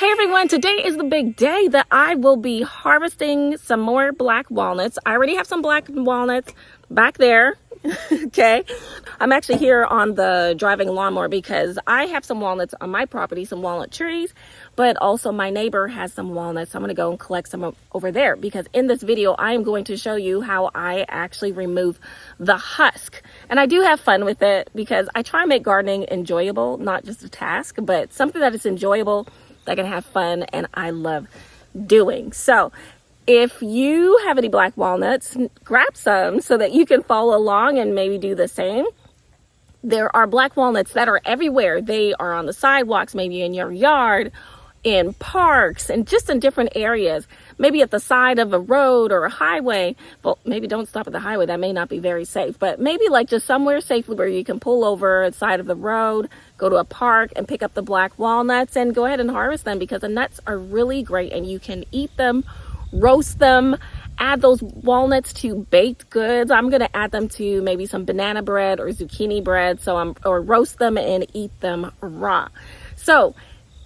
Hey everyone, today is the big day that I will be harvesting some more black walnuts. I already have some black walnuts back there. Okay, I'm actually here on the driving lawnmower because I have some walnuts on my property, some walnut trees, but also my neighbor has some walnuts. So I'm going to go and collect some over there because in this video I am going to show you how I actually remove the husk. And I do have fun with it because I try and make gardening enjoyable, not just a task, but something that is enjoyable, that I can have fun and I love doing. So if you have any black walnuts, grab some so that you can follow along and maybe do the same. There are black walnuts that are everywhere. They are on the sidewalks, maybe in your yard, in parks, and just in different areas. Maybe at the side of a road or a highway. Well, maybe don't stop at the highway. That may not be very safe. But maybe like just somewhere safely where you can pull over at the side of the road, go to a park and pick up the black walnuts and go ahead and harvest them because the nuts are really great and you can eat them, roast them, add those walnuts to baked goods. I'm going to add them to maybe some banana bread or zucchini bread, or roast them and eat them raw. So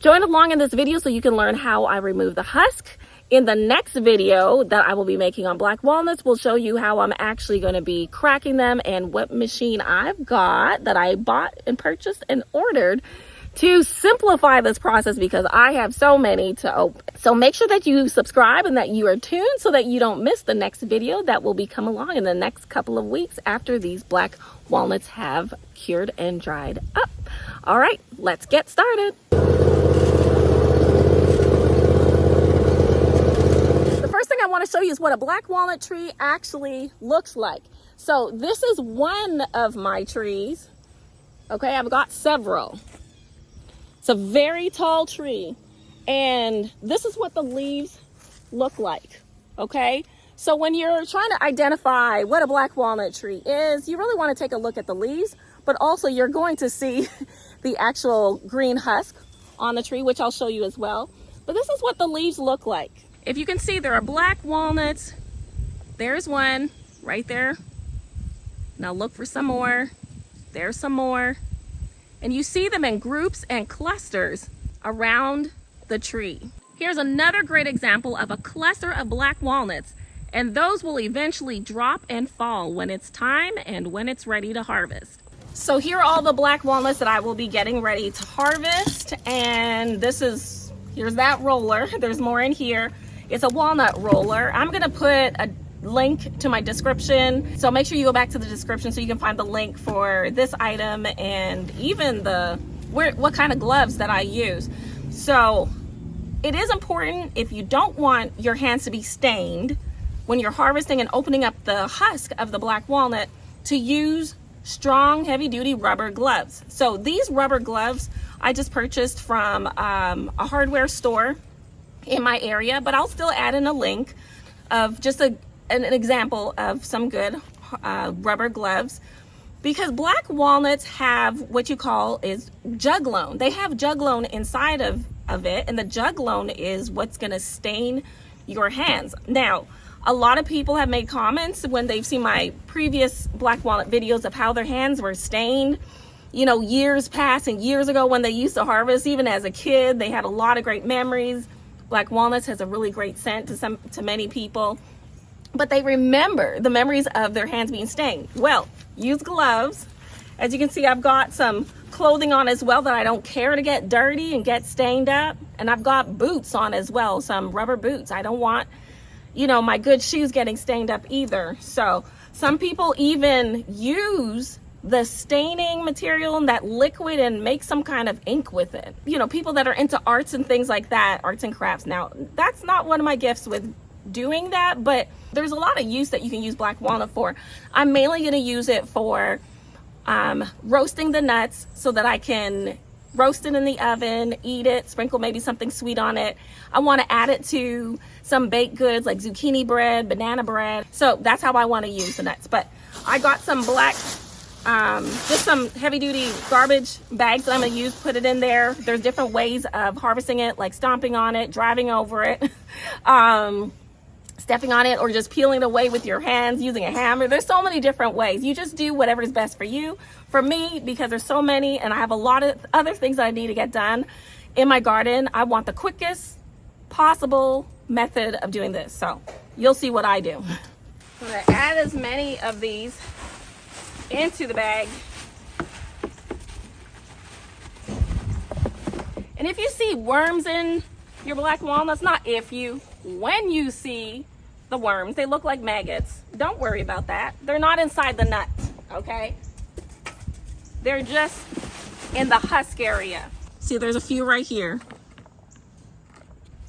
join along in this video so you can learn how I remove the husk. In the next video that I will be making on black walnuts, we'll show you how I'm actually going to be cracking them and what machine I've got that I bought and purchased and ordered to simplify this process because I have so many to open. So make sure that you subscribe and that you are tuned so that you don't miss the next video that will be come along in the next couple of weeks after these black walnuts have cured and dried up. All right, let's get started. The first thing I want to show you is what a black walnut tree actually looks like. So this is one of my trees. Okay, I've got several. It's a very tall tree, and this is what the leaves look like, okay? So when you're trying to identify what a black walnut tree is, you really want to take a look at the leaves, but also you're going to see the actual green husk on the tree, which I'll show you as well. But this is what the leaves look like. If you can see, there are black walnuts. There's one right there. Now look for some more. There's some more. And you see them in groups and clusters around the tree. Here's another great example of a cluster of black walnuts, and those will eventually drop and fall when it's time and when it's ready to harvest. So here are all the black walnuts that I will be getting ready to harvest, and here's that roller. There's more in here. It's a walnut roller. I'm gonna put a link to my description, so make sure you go back to the description so you can find the link for this item and even what kind of gloves that I use. So it is important, if you don't want your hands to be stained when you're harvesting and opening up the husk of the black walnut, to use strong heavy-duty rubber gloves. So these rubber gloves I just purchased from a hardware store in my area, but I'll still add in a link of just an example of some good rubber gloves, because black walnuts have what you call is juglone. They have juglone inside of it, and the juglone is what's going to stain your hands. Now, a lot of people have made comments when they've seen my previous black walnut videos of how their hands were stained, you know, years past and years ago when they used to harvest. Even as a kid, they had a lot of great memories. Black walnuts has a really great scent to many people, but they remember the memories of their hands being stained. Well, use gloves. As you can see, I've got some clothing on as well that I don't care to get dirty and get stained up. And I've got boots on as well, some rubber boots. I don't want, you know, my good shoes getting stained up either. So some people even use the staining material and that liquid and make some kind of ink with it. You know, people that are into arts and things like that, arts and crafts. Now, that's not one of my gifts with doing that, but there's a lot of use that you can use black walnut for. I'm mainly going to use it for roasting the nuts so that I can roast it in the oven, eat it, sprinkle maybe something sweet on it. I want to add it to some baked goods like zucchini bread, banana bread. So that's how I want to use the nuts. But I got some black, just some heavy duty garbage bags that I'm going to use, put it in there. There's different ways of harvesting it, like stomping on it, driving over it, stepping on it, or just peeling it away with your hands using a hammer. There's so many different ways. You just do whatever is best for you. For me, because there's so many and I have a lot of other things that I need to get done, in my garden, I want the quickest possible method of doing this. So you'll see what I do. I'm gonna add as many of these into the bag. And if you see worms in your black walnuts, not if you, when you see the worms, they look like maggots. Don't worry about that. They're not inside the nut, okay? They're just in the husk area. See, there's a few right here.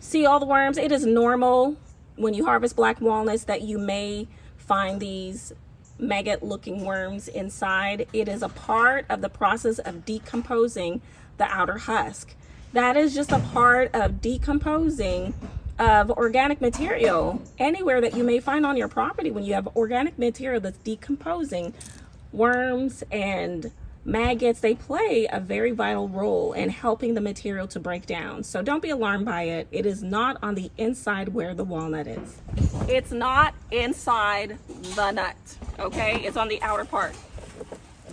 See all the worms? It is normal when you harvest black walnuts that you may find these maggot looking worms inside. It is a part of the process of decomposing the outer husk. That is just a part of decomposing of organic material. Anywhere that you may find on your property, when you have organic material that's decomposing, worms and maggots, they play a very vital role in helping the material to break down. So don't be alarmed by it. It is not on the inside where the walnut is. It's not inside the nut, okay? It's on the outer part.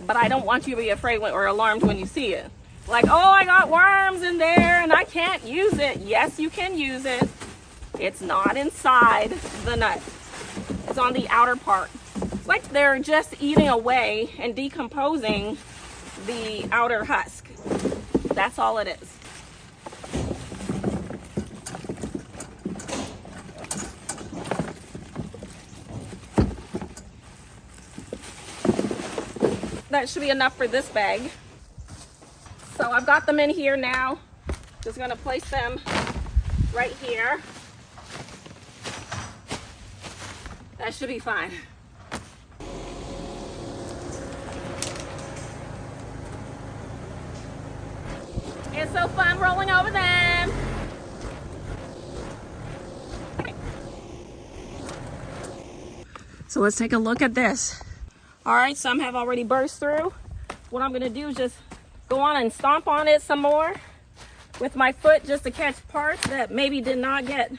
But I don't want you to be afraid or alarmed when you see it. Like, oh, I got worms in there and I can't use it. Yes, you can use it. It's not inside the nut. It's on the outer part. It's like they're just eating away and decomposing the outer husk. That's all it is. That should be enough for this bag. So I've got them in here now. Just gonna place them right here. That should be fine. It's so fun rolling over them. So let's take a look at this. All right, some have already burst through. What I'm gonna do is just go on and stomp on it some more with my foot just to catch parts that maybe did not get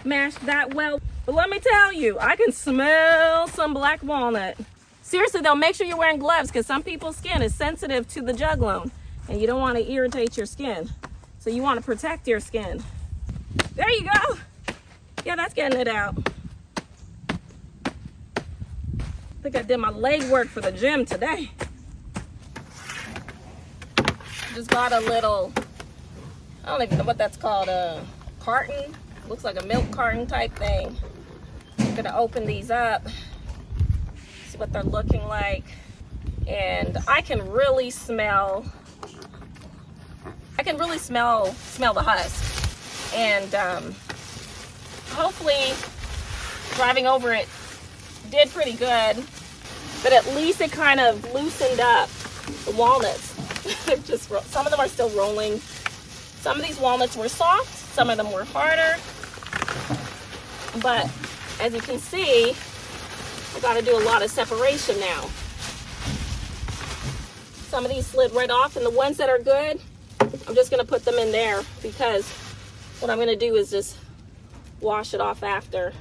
mashed that well. But let me tell you, I can smell some black walnut. Seriously though, make sure you're wearing gloves because some people's skin is sensitive to the juglone and you don't want to irritate your skin. So you want to protect your skin. There you go. Yeah, that's getting it out. I think I did my leg work for the gym today. Just got a little, I don't even know what that's called, a carton. Looks like a milk carton type thing. I'm gonna open these up, see what they're looking like. And I can really smell the husk. And hopefully driving over it did pretty good, but at least it kind of loosened up the walnuts. Just some of them are still rolling. Some of these walnuts were soft, some of them were harder. But as you can see, I got to do a lot of separation now. Some of these slid right off, and the ones that are good, I'm just going to put them in there because what I'm going to do is just wash it off after.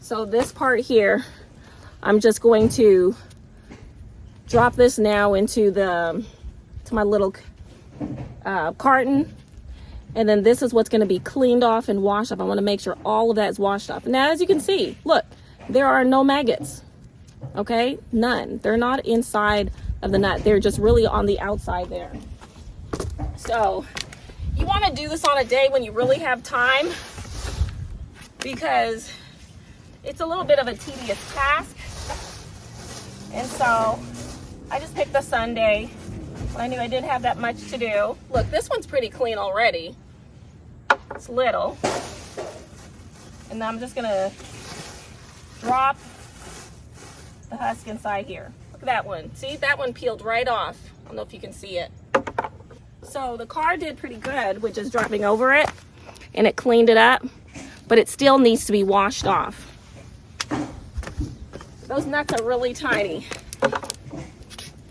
So this part here, I'm just going to drop this now into my little carton. And then this is what's going to be cleaned off and washed off. I want to make sure all of that is washed off. Now, as you can see, look, there are no maggots. Okay, none. They're not inside of the nut. They're just really on the outside there. So you want to do this on a day when you really have time because it's a little bit of a tedious task. And so I just picked a Sunday when I knew I didn't have that much to do. Look, this one's pretty clean already. It's little. And now I'm just gonna drop the husk inside here. Look at that one. See, that one peeled right off. I don't know if you can see it. So the car did pretty good with just dropping over it and it cleaned it up, but it still needs to be washed off. Those nuts are really tiny.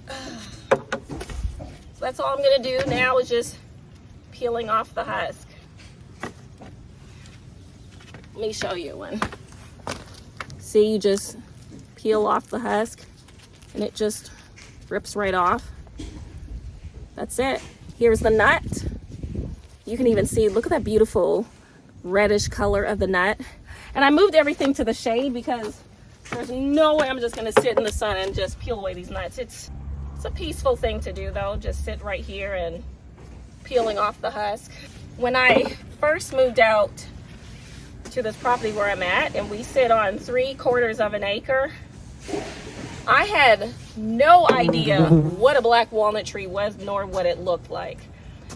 So that's all I'm gonna do now is just peeling off the husk. Let me show you one. See, you just peel off the husk and it just rips right off. That's it. Here's the nut. You can even see, look at that beautiful reddish color of the nut. And I moved everything to the shade because there's no way I'm just gonna sit in the sun and just peel away these nuts. It's a peaceful thing to do though, just sit right here and peeling off the husk. When I first moved out to this property where I'm at, and we sit on 3/4 of an acre, I had no idea what a black walnut tree was nor what it looked like.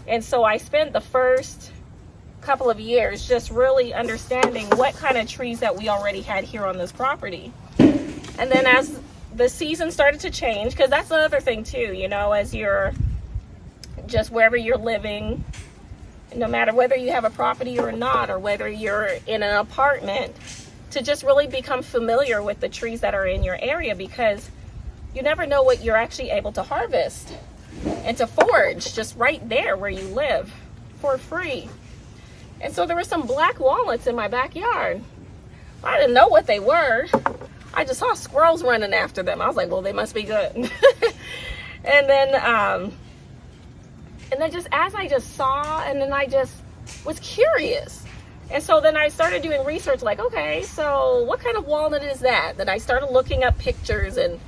And so I spent the first couple of years just really understanding what kind of trees that we already had here on this property. And then as the season started to change, because that's the other thing too, you know, as you're just wherever you're living, no matter whether you have a property or not, or whether you're in an apartment, to just really become familiar with the trees that are in your area, because you never know what you're actually able to harvest and to forage just right there where you live for free. And so there were some black walnuts in my backyard. I didn't know what they were. I just saw squirrels running after them. I was like, well, they must be good. And then just as I just saw, and then I just was curious. And so then I started doing research, like, okay, so what kind of walnut is that? Then I started looking up pictures and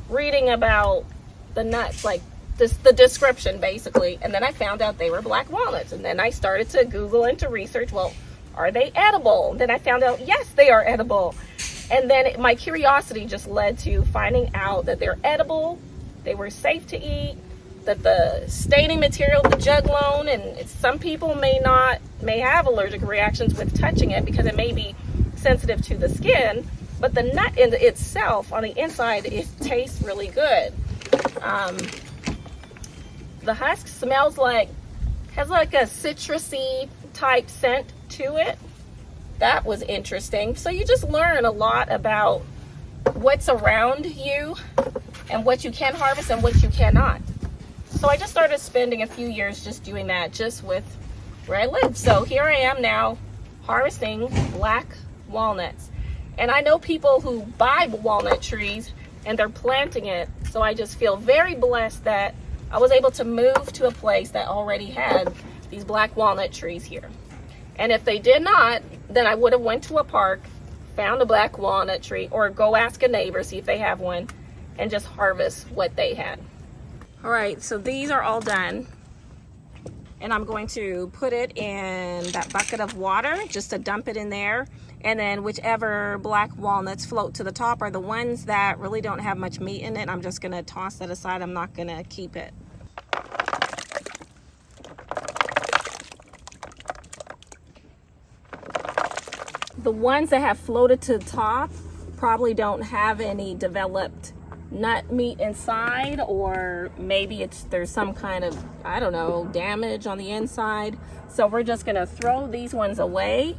reading about the nuts, like the description basically. And then I found out they were black walnuts. And then I started to Google and to research, well, are they edible? Then I found out, yes, they are edible. And then my curiosity just led to finding out that they're edible, they were safe to eat, that the staining material, the juglone, and some people may have allergic reactions with touching it because it may be sensitive to the skin, but the nut in itself on the inside, it tastes really good. The husk smells like, has like a citrusy type scent to it. That was interesting. So you just learn a lot about what's around you and what you can harvest and what you cannot. So I just started spending a few years just doing that, just with where I live. So here I am now harvesting black walnuts. And I know people who buy walnut trees and they're planting it. So I just feel very blessed that I was able to move to a place that already had these black walnut trees here. And if they did not, then I would have went to a park, found a black walnut tree, or go ask a neighbor, see if they have one, and just harvest what they had. All right, so these are all done. And I'm going to put it in that bucket of water, just to dump it in there. And then whichever black walnuts float to the top are the ones that really don't have much meat in it. I'm just gonna toss that aside. I'm not gonna keep it. The ones that have floated to the top probably don't have any developed nut meat inside, or maybe there's some kind of, I don't know, damage on the inside. So we're just gonna throw these ones away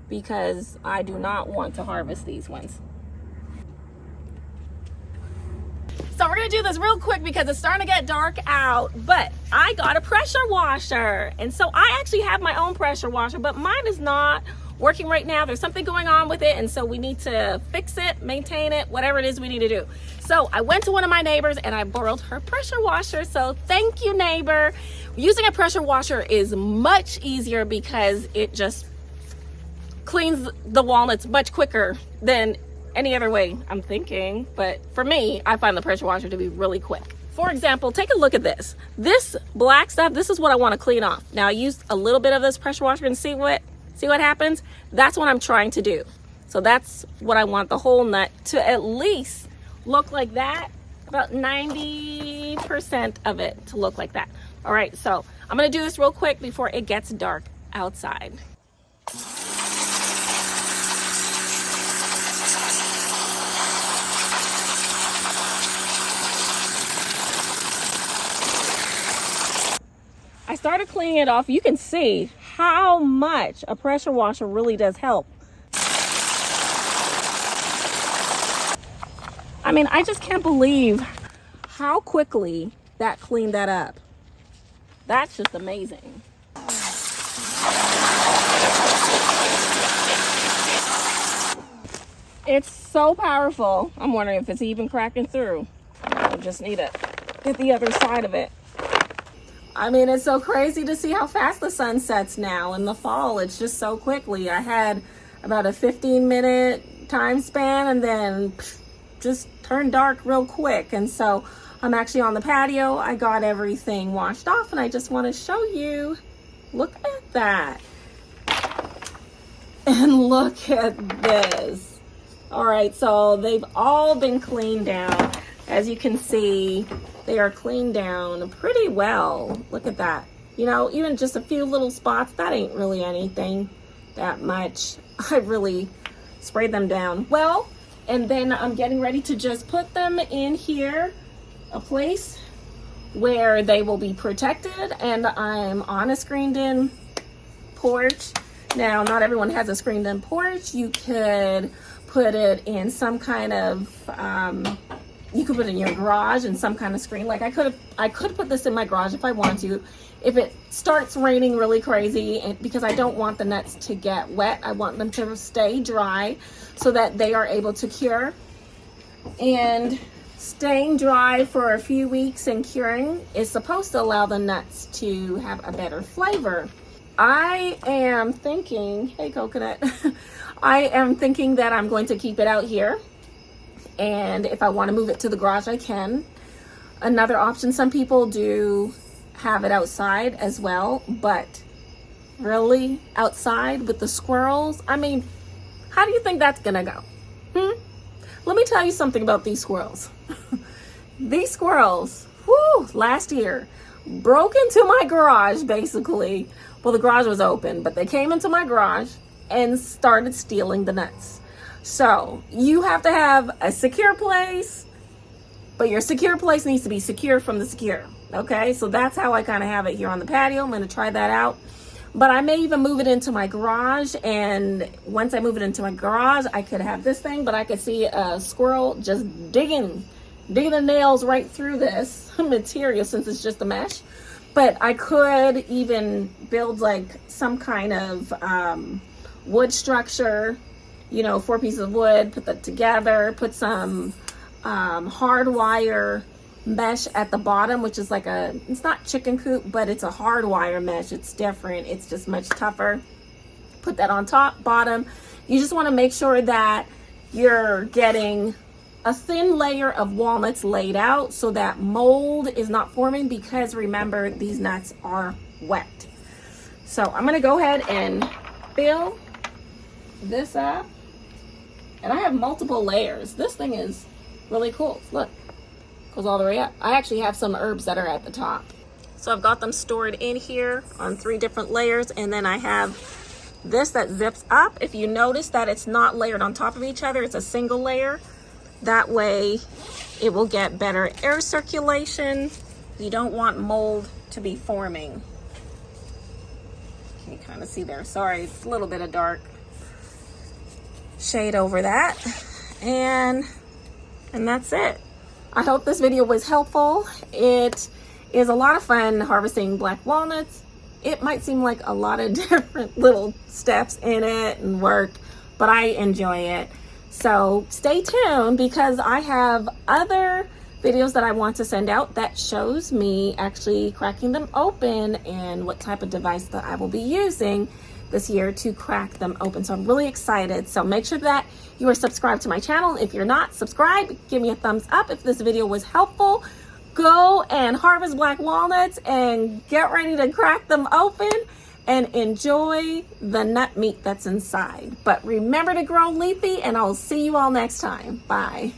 because I do not want to harvest these ones. So we're gonna do this real quick because it's starting to get dark out, but I got a pressure washer. And so I actually have my own pressure washer, but mine is not working right now. There's something going on with it, and so we need to fix it, maintain it, whatever it is we need to do. So I went to one of my neighbors and I borrowed her pressure washer. So thank you, neighbor. Using a pressure washer is much easier because it just cleans the walnuts much quicker than any other way, I'm thinking. But for me, I find the pressure washer to be really quick. For example, take a look at this. This black stuff, this is what I want to clean off. Now I used a little bit of this pressure washer and see what happens. That's what I'm trying to do. So that's what I want the whole nut to at least look like that. About 90% of it to look like that. All right, so I'm gonna do this real quick before it gets dark outside. I started cleaning it off. You can see how much a pressure washer really does help. I mean, I just can't believe how quickly that cleaned that up. That's just amazing. It's so powerful. I'm wondering if it's even cracking through. I just need to get the other side of it. I mean, it's so crazy to see how fast the sun sets now. In the fall, it's just so quickly. I had about a 15-minute time span and then just turned dark real quick. And so I'm actually on the patio. I got everything washed off and I just want to show you. Look at that. And look at this. All right, so they've all been cleaned down. As you can see, they are cleaned down pretty well. Look at that. You know, even just a few little spots, that ain't really anything that much. I really sprayed them down well. And then I'm getting ready to just put them in here, a place where they will be protected. And I'm on a screened in porch. Now, not everyone has a screened in porch. You could put it in some kind of, you could put it in your garage in some kind of screen. Like I could put this in my garage if I want to. If it starts raining really crazy, and because I don't want the nuts to get wet, I want them to stay dry so that they are able to cure. And staying dry for a few weeks and curing is supposed to allow the nuts to have a better flavor. I am thinking, hey coconut, I am thinking that I'm going to keep it out here. And if I want to move it to the garage, I can. Another option, some people do have it outside as well, but really outside with the squirrels, I mean, how do you think that's gonna go? Let me tell you something about these squirrels. These squirrels, last year broke into my garage basically. Well, the garage was open, but they came into my garage and started stealing the nuts. So you have to have a secure place, but your secure place needs to be secure from the secure. Okay, so that's how I kind of have it here on the patio. I'm going to try that out. But I may even move it into my garage. And once I move it into my garage, I could have this thing, but I could see a squirrel just digging the nails right through this material since it's just a mesh. But I could even build like some kind of wood structure, you know, 4 pieces of wood, put that together, put some hard wire mesh at the bottom, which is like it's not chicken coop, but it's a hard wire mesh. It's different. It's just much tougher. Put that on top, bottom. You just want to make sure that you're getting a thin layer of walnuts laid out so that mold is not forming, because remember, these nuts are wet. So I'm going to go ahead and fill this up. And I have multiple layers. This thing is really cool. Look, goes all the way up. I actually have some herbs that are at the top. So I've got them stored in here on 3 different layers. And then I have this that zips up. If you notice that it's not layered on top of each other, it's a single layer. That way it will get better air circulation. You don't want mold to be forming. You can kind of see there. Sorry, it's a little bit of dark shade over that. And that's it. I hope this video was helpful. It is a lot of fun harvesting black walnuts. It might seem like a lot of different little steps in it and work, but I enjoy it. So stay tuned, because I have other videos that I want to send out that shows me actually cracking them open and what type of device that I will be using this year to crack them open. So I'm really excited. So make sure that you are subscribed to my channel. If you're not subscribed, give me a thumbs up if this video was helpful. Go and harvest black walnuts and get ready to crack them open and enjoy the nut meat that's inside. But remember to grow leafy, and I'll see you all next time. Bye.